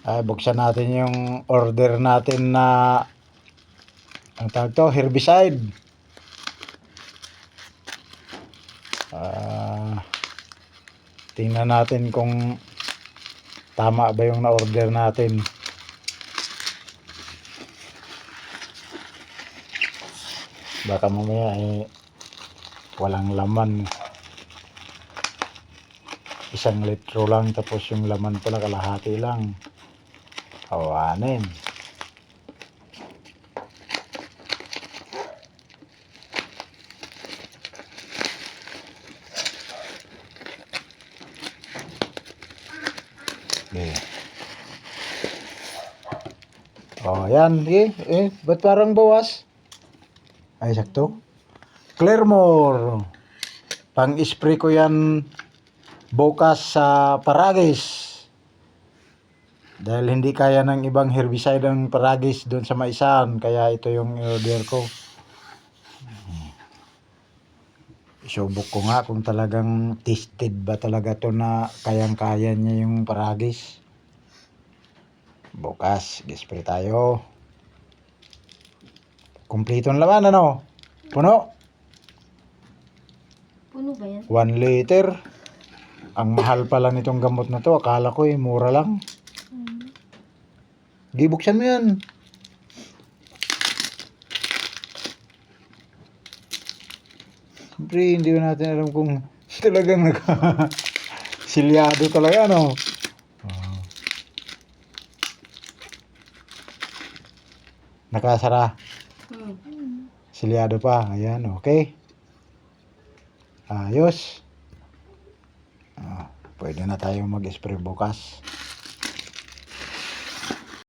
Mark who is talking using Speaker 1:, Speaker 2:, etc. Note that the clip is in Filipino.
Speaker 1: Buksan natin yung order natin na ang tawag to, herbicide. Tingnan natin kung tama ba yung na-order natin. Baka mamaya walang laman. 1 litro lang, tapos yung laman pala kalahati lang. Awanin. Okay. Yan. Ba't parang bawas? Ay, sakto. Claremore. Pang-spray ko yan bukas sa paragis. Dahil hindi kaya ng ibang herbicide ang paragis doon sa maisan, kaya ito yung order ko. Isubok ko nga kung talagang tested ba talaga to na kayang-kaya niya yung paragis. Bukas, spray tayo. Kumpleto ang laman, ano? Puno?
Speaker 2: Puno ba yan?
Speaker 1: 1 liter. Ang mahal pala nitong gamot na to. Akala ko mura lang. Buksan mo yan. Siyempre, hindi natin alam kung talagang silyado talaga, no? Nakasara. Silyado pa. Ayan, okay. Ayos. Pwede na tayo mag-spray bukas.